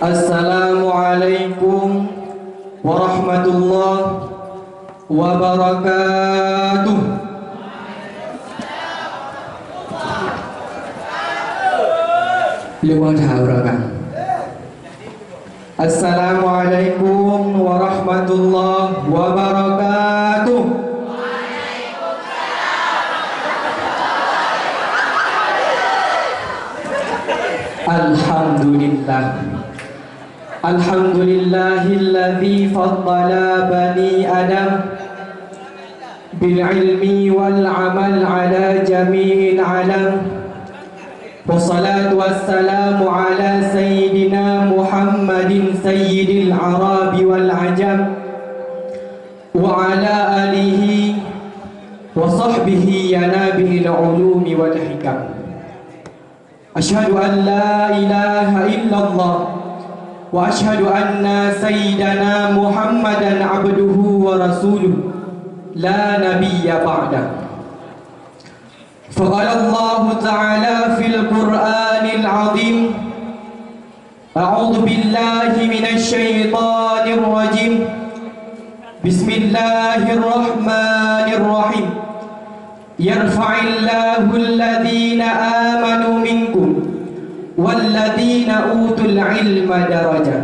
Assalamualaikum warahmatullahi wabarakatuh. Lewat harapan. Assalamualaikum warahmatullahi wabarakatuh. Alhamdulillah. Alhamdulillahilladzi faddala bani Adam bil ilmi wal amal ala jami'il alam. Wassalatu wassalamu ala sayyidina Muhammadin sayyidil arabi wal ajam wa ala alihi wa sahbihi yanabil ulumi wal hikam. Asyhadu an la ilaha illallah wa asyhadu anna sayyidana Muhammadan abduhu wa rasuluh la nabiyya ba'da. Faqala Allah Ta'ala fil Qur'anil Azim, A'udzu billahi minasy syaithanir rajim. Bismillahirrahmanirrahim. Yarfa'illahu alladhina amanu minkum walladhina utul ilma darajat.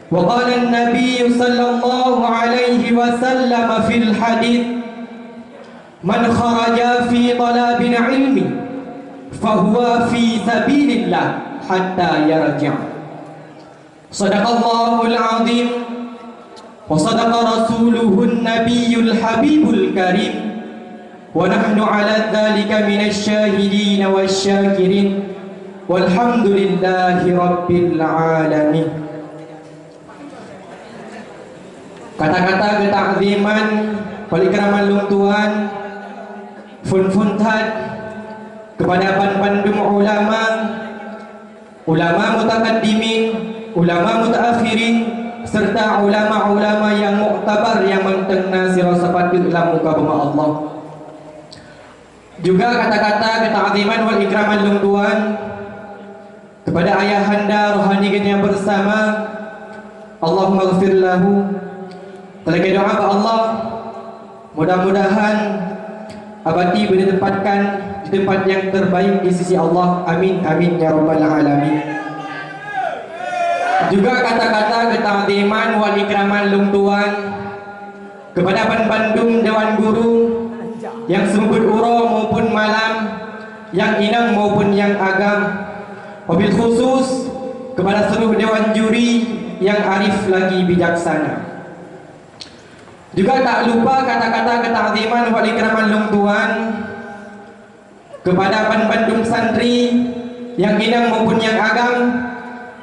Wa qala an-nabiy sallallahu alaihi wasallam fil hadits, man kharaja fi talabil ilmi fahuwa fi sabilillah hatta yarji'. Shadaqallahul azim wa sadaqa rasuluhun nabiyyul habibul karim. Wa nahnu ala dzalika minasy syahidin wasyakirin walhamdulillahi rabbil alamin. Kata-kata ketakziman wal ikraman lung tuan fun tad kepada pandum ulama mutakaddimin, ulama mutaakhirin, serta ulama-ulama yang muktabar yang mentengna sira sapatut ila muka bumi Allah. Juga kata-kata ketakziman wal ikraman lung tuan kepada ayahanda rohani kita yang bersama. Allahumma ighfir lahu. Terlebih doa kepada Allah, mudah-mudahan abadi ditempatkan di tempat yang terbaik di sisi Allah. Amin amin ya rabbal alamin. Juga kata-kata ketakziman wal ikraman lung tuan kepada Bandung Dewan Guru yang sembut uro maupun malam, yang inang maupun yang agam, wabil khusus kepada seluruh dewan juri yang arif lagi bijaksana. Juga tak lupa kata-kata ketakziman wal ikraman lung tuan kepada Bandung santri yang inang maupun yang agam,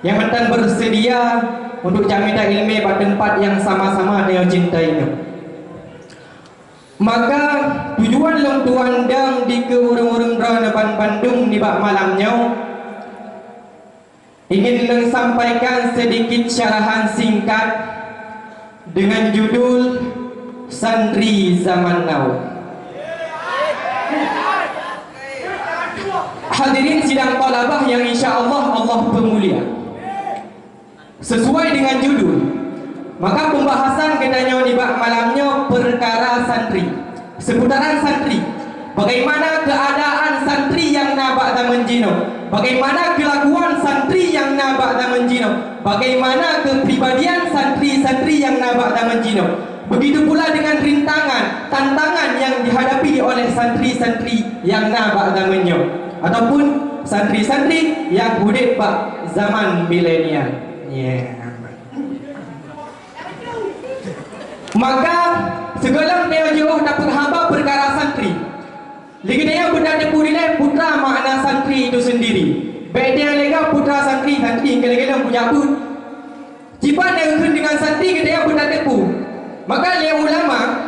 yang mentan bersedia untuk jamita ilmu pada tempat yang sama-sama dia cintainya. Maka tujuan lung tuan dang di ke urung-urung depan Bandung di bak malamnya ingin leng sampaikan sedikit syarahan singkat dengan judul Santri Zaman Now. Hadirin sidang talabah yang insya-Allah Allah pemulia. Sesuai dengan judul, maka pembahasan kita di bak malamnya perkara santri, seputaran santri. Bagaimana keadaan santri yang nabak zaman jino, bagaimana kelakuan santri yang nabak zaman jino, bagaimana kepribadian santri-santri yang nabak zaman jino. Begitu pula dengan rintangan, tantangan yang dihadapi oleh santri-santri yang nabak zamannya, ataupun santri-santri yang hidup bak zaman milenial. Maka segala jauh dapat haba perkara santri. Lagi dia benda tepu nilai putra makna santri itu sendiri. Baik dia lega putra santri kadang-kadang punya pun. Jika dia dengan santri dia benda tepu. Maka dia ulama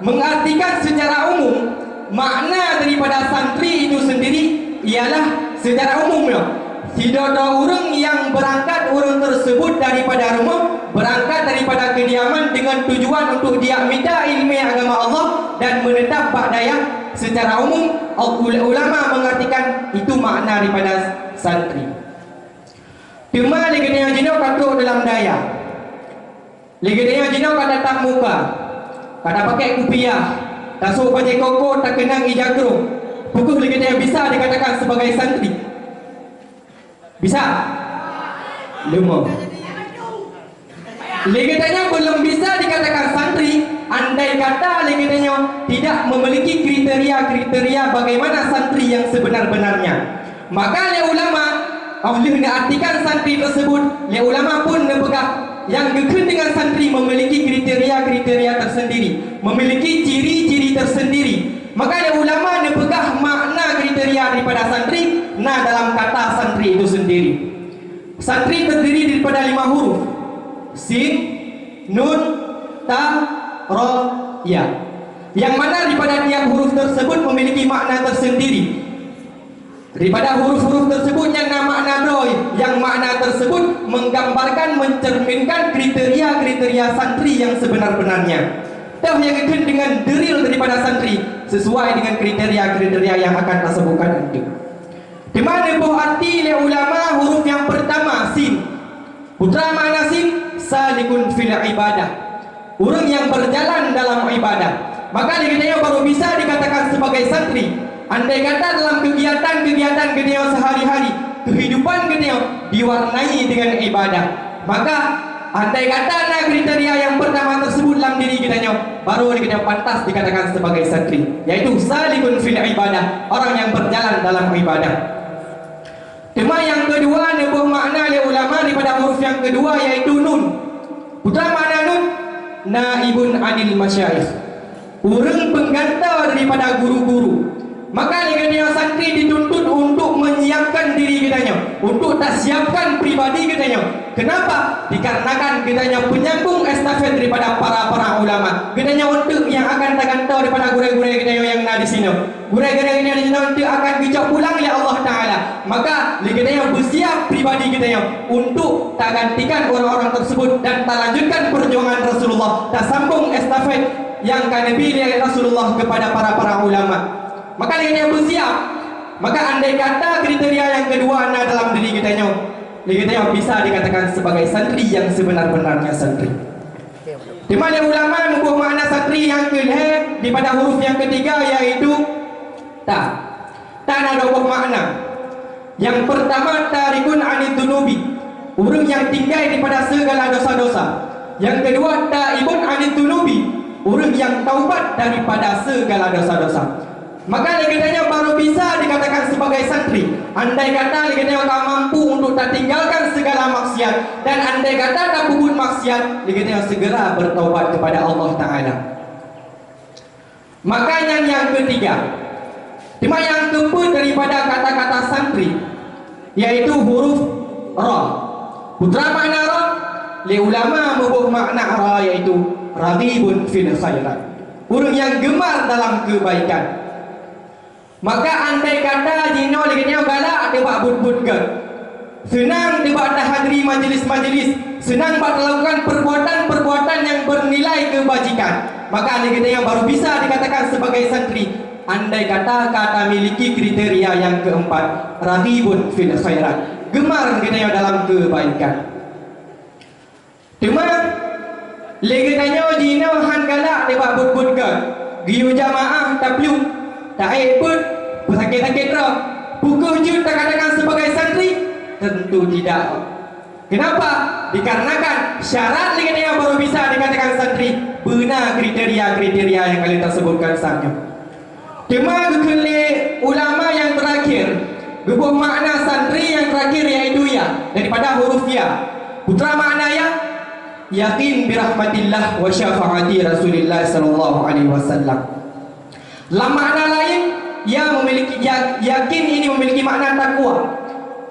mengartikan secara umum makna daripada santri itu sendiri ialah secara umumnya. Tidak ada orang yang berangkat orang tersebut daripada rumah, berangkat daripada kediaman dengan tujuan untuk dia minta ilmu agama Allah dan menetap ba'daya. Secara umum ulama mengartikan itu makna daripada santri. Cuma liganya jino katuk dalam daya. Liganya jino kata tak muka. Kata pakai kupiah. Tak suruh pakai koko, tak kenang ijagro. Pukul liganya bisa dikatakan sebagai santri. Bisa? Lemah. Liganya belum bisa dikatakan santri andai kata liganya tidak memiliki kriteria-kriteria bagaimana santri yang sebenar-benarnya. Maka oleh ulama oleh artikan santri tersebut, oleh ulama pun berpegang yang gekun dengan santri memiliki kriteria-kriteria tersendiri, memiliki ciri-ciri tersendiri. Maka oleh ulama berpegang makna kriteria daripada santri dalam kata santri itu sendiri. Santri terdiri daripada 5 huruf: sin, nun, ta, ra, ya. Yang mana daripada tiap huruf tersebut memiliki makna tersendiri. Daripada huruf-huruf tersebut yang makna doi, yang makna tersebut menggambarkan, mencerminkan kriteria-kriteria santri yang sebenar-benarnya. Tahu yang ikut dengan deril daripada santri sesuai dengan kriteria-kriteria yang akan kita sebutkan nanti. Di mana buah arti oleh ulama huruf yang pertama sin. Putra makna sin salikun fil ibadah. Orang yang berjalan dalam ibadah. Maka dia baru bisa dikatakan sebagai santri. Andai kata dalam kegiatan-kegiatan dia sehari-hari, kehidupan dia diwarnai dengan ibadah, maka andai kata kriteria yang pertama tersebut dalam diri kita, baru kita pantas dikatakan sebagai santri, yaitu salikun fil ibadah, orang yang berjalan dalam ibadah. Tema yang kedua ada makna oleh ulama daripada huruf yang kedua, yaitu nun. Putra makna nun naibun anil masyayikh, orang penggantar daripada guru-guru. Maka dia santri dituntut untuk menyiapkan diri kitanya, untuk tak siapkan pribadi kitanya. Kenapa? Dikarenakan kitanya penyambung estafet daripada para ulama. Kitanya untuk yang akan tergantar daripada guru-guru kitanya yang ada di sini. Guru-guru kitanya di sini untuk akan bijak pulang ya Allah Taala. Maka kitanya bersiap pribadi kitanya untuk tak gantikan orang-orang tersebut dan tak lanjutkan perjuangan Rasulullah, tak sambung estafet yang akan diberi Rasulullah kepada para ulama. Maka dia bersiap. Maka andai kata kriteria yang kedua dalam diri kita bisa dikatakan sebagai santri yang sebenar-benarnya santri. Di mana ulama membuat makna santri yang kedua daripada huruf yang ketiga, yaitu ta. Ta ada dua makna. Yang pertama tarikun anid dunubi, orang yang tinggal daripada segala dosa-dosa. Yang kedua taibun anid dunubi, orang yang taubat daripada segala dosa-dosa. Maka liganya baru bisa dikatakan sebagai santri. Andai kata liganya tak mampu untuk tak tinggalkan segala maksiat, dan andai kata tak berbuat maksiat, liganya segera bertaubat kepada Allah Ta'ala. Makanya yang ketiga, cuma yang keempat daripada kata-kata santri, yaitu huruf ra. Putra makna ra, li ulama membuat makna ra yaitu raghibun fil khairat, orang yang gemar dalam kebaikan. Maka andai kata jino liganya galak dia buat but-but ke, senang dia buat hadiri majlis-majlis, senang buat melakukan perbuatan-perbuatan yang bernilai kebajikan, maka liganya baru bisa dikatakan sebagai santri. Andai kata miliki kriteria yang keempat, raghibun fil khairat, gemar liganya dalam kebaikan. Cuma liganya jino han galak dia buat but-but ke, giu jamaah tapluk tak ikut, bersakit-sakit roh, pukul jut tak katakan sebagai santri? Tentu tidak. Kenapa? Dikarenakan syarat liganya baru bisa dikatakan santri benar kriteria-kriteria yang kalian tersebutkan sahaja. Cuma kekali ulama yang terakhir, berbuah makna santri yang terakhir yaitu ya, daripada huruf ya. Putra makna ya, yakin birahmatillah wa syafaati Rasulullah sallallahu alaihi wasallam. Dalam makna lain, memiliki yakin ini memiliki makna takwa.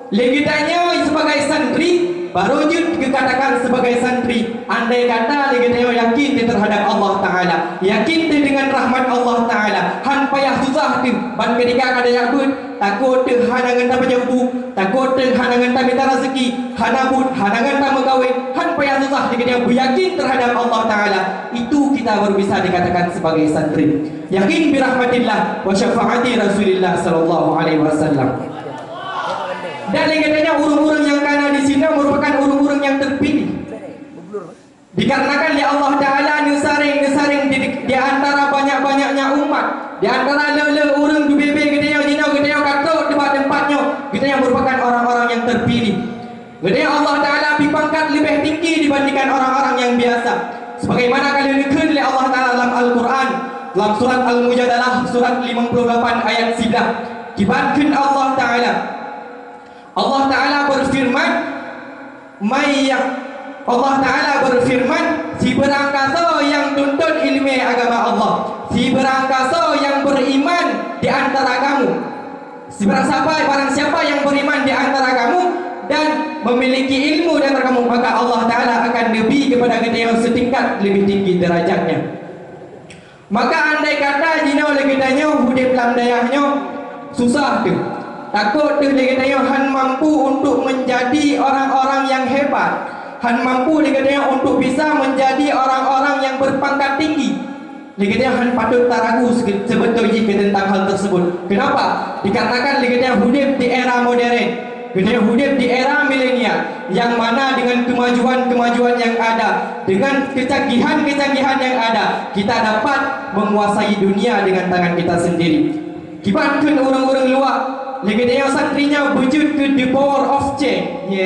Legitanya sebagai santri baru dikatakan sebagai santri andai kata legitanya yakin terhadap Allah Ta'ala, yakin dengan rahmat Allah Ta'ala, han payah susah tu ban ketika ada yang pun takut hanangan tak berjauh, takut hanangan tak minta rezeki, hanabut hanangan tak megawai, han payah susah legitanya beryakin terhadap Allah Ta'ala. Itu kita baru bisa dikatakan sebagai santri. Yakin birahmatillah wa syafaati Rasulullah sallallahu alaihi wasallam. Dan katanya urung-urung yang kana di sini yang terpilih. Dikarenakan oleh Allah Ta'ala nesaring di antara banyak-banyaknya umat, di antara lele urang du bebe gedenya jina gedenya katok tempat-tempatnya gedenya merupakan orang-orang yang terpilih. Gedenya Allah Ta'ala dipangkat lebih tinggi dibandingkan orang-orang yang biasa. Sebagaimana kali dikatakan oleh Allah Ta'ala dalam Al-Quran, dalam surat Al-Mujadalah surat 58 ayat 9, dibandingkan Allah Ta'ala berfirman, Allah Ta'ala berfirman, si berangkasa yang tuntut ilmu agama Allah, si berangkasa yang beriman di antara kamu, barang siapa yang beriman di antara kamu dan memiliki ilmu di antara kamu, maka Allah Ta'ala akan lebih kepada kita yang setingkat lebih tinggi derajatnya. Maka andai kata jina oleh kitanya hidup dalam dayahnya susah tu, takut tu oleh kitanya han mampu untuk menjadi orang-orang yang hebat, han mampu dikatanya untuk bisa menjadi orang-orang yang berpangkat tinggi. Dikatanya han patut tak ragu sebetulnya tentang hal tersebut. Kenapa? Dikatakan dikatanya hidup di era modern, dikatanya hidup di era milenial, yang mana dengan kemajuan-kemajuan yang ada, dengan kecanggihan-kecanggihan yang ada, kita dapat menguasai dunia dengan tangan kita sendiri. Dibandingkan orang-orang luar, dikatanya santrinya wujud ke the power of change,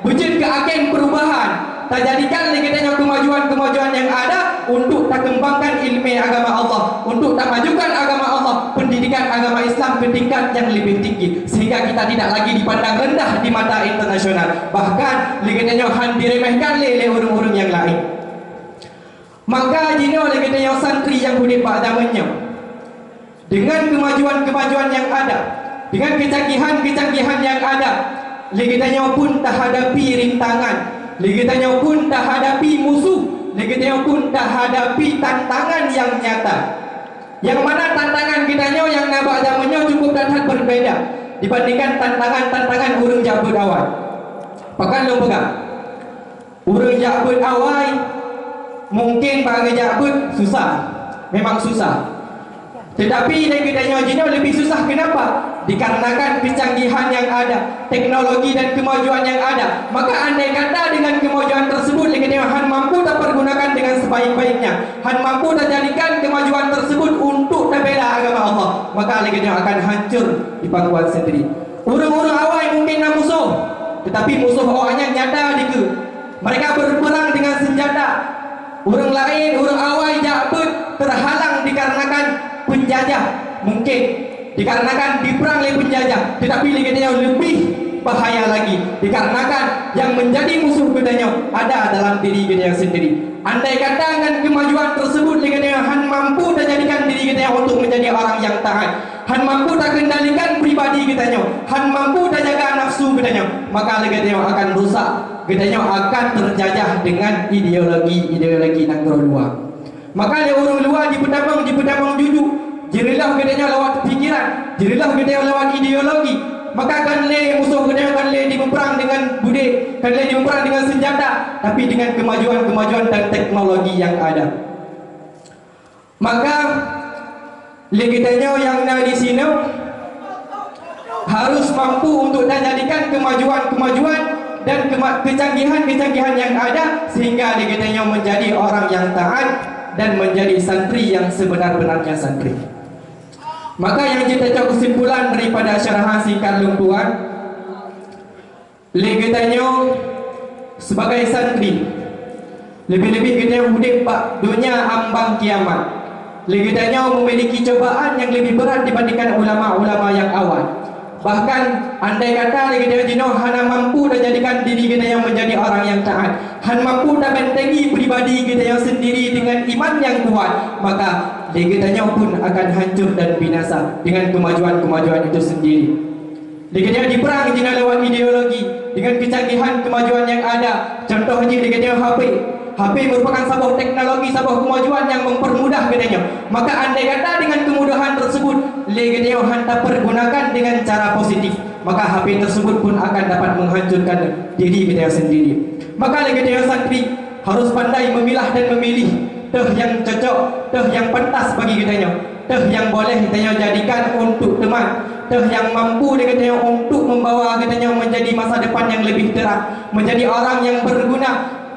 wujud ke agen perubahan. Tak jadikan katanya kemajuan-kemajuan yang ada untuk tak kembangkan ilmu agama Allah, untuk tak majukan agama Allah, pendidikan agama Islam ke tingkat yang lebih tinggi, sehingga kita tidak lagi dipandang rendah di mata internasional, bahkan katanya diremehkan oleh orang-orang yang lain. Maka jino katanya santri yang hidup pada zamannya, dengan kemajuan-kemajuan yang ada, dengan kecanggihan-kecanggihan yang ada, katanya pun tak hadapi rintangan, katanya pun tak hadapi musuh, katanya pun tak hadapi tantangan yang nyata. Yang mana tantangan kitanya yang nabak zamannya cukup dan berbeda dibandingkan tantangan-tantangan urang jabut awal. Pakan lo pegang urang jabut awal mungkin bagi jabut susah, memang susah. Tetapi katanya jino lebih susah. Kenapa? Dikarenakan kecanggihan yang ada, teknologi dan kemajuan yang ada. Maka andai kata dengan kemajuan tersebut katanya han mampu tak pergunakan dengan sebaik-baiknya, han mampu tak jadikan kemajuan tersebut untuk membela agama Allah, maka katanya akan hancur di pangkuan sendiri. Orang-orang awal mungkin nak musuh, tetapi musuh awalnya nyata dike. Mereka berperang dengan senjata. Orang lain, orang awal jabut terhalang dikarenakan penjajah, mungkin dikarenakan diperang oleh penjajah, tetapi katanya lebih bahaya lagi dikarenakan yang menjadi musuh katanya ada dalam diri katanya sendiri. Andai kata dengan kemajuan tersebut katanya han mampu tak jadikan diri katanya untuk menjadi orang yang taat, han mampu tak kendalikan pribadi katanya, han mampu tak jaga nafsu katanya, maka katanya akan rusak, katanya akan terjajah dengan ideologi negara luar. Maka orang luar di pedamang jujur, jerilah katanya lewat pikiran, jerilah katanya lewat ideologi. Maka kan musuh katanya kan diperang dengan bude, kan diperang dengan senjata, tapi dengan kemajuan-kemajuan dan teknologi yang ada. Maka katanya yang ada di sini harus mampu untuk jadikan kemajuan-kemajuan dan kecanggihan-kecanggihan yang ada, sehingga katanya menjadi orang yang taat dan menjadi santri yang sebenar-benarnya santri. Maka yang kita cakap kesimpulan daripada syarahan singkat lumpuan, katanya sebagai santri, lebih-lebih kita hidup dunia ambang kiamat, katanya memiliki cobaan yang lebih berat dibandingkan ulama-ulama yang awal. Bahkan andai kata katanya jino hana mampu dan jadikan diri kita yang menjadi orang yang taat, han mampu dan bentengi pribadi kita yang sendiri dengan iman yang kuat, maka katanya pun akan hancur dan binasa dengan kemajuan-kemajuan itu sendiri. Katanya diperang jina lewat ideologi dengan kecanggihan kemajuan yang ada. Contohnya katanya HP merupakan sebuah teknologi, sebuah kemajuan yang mempermudah katanya. Maka andai kata dengan kemudahan tersebut katanya hantar pergunakan dengan cara positif, maka HP tersebut pun akan dapat menghancurkan diri kita sendiri. Maka katanya santri harus pandai memilah dan memilih yang cocok, yang pantas bagi katanya, yang boleh katanya jadikan untuk teman, yang mampu dia katanya untuk membawa katanya menjadi masa depan yang lebih terang, menjadi orang yang berguna,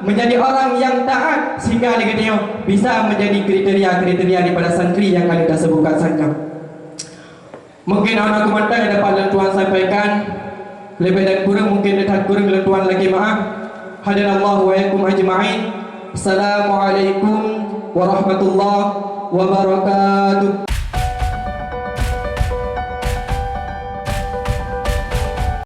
menjadi orang yang taat, sehingga dia katanya bisa menjadi kriteria-kriteria daripada santri yang kami dah sebutkan saja. Mungkin anak komentar yang dapat Tuan sampaikan, lebih dan kurang mungkin dekat kurang Tuan lagi maaf. Hadanallahu wa yakum ajma'in. Assalamualaikum warahmatullahi wabarakatuh.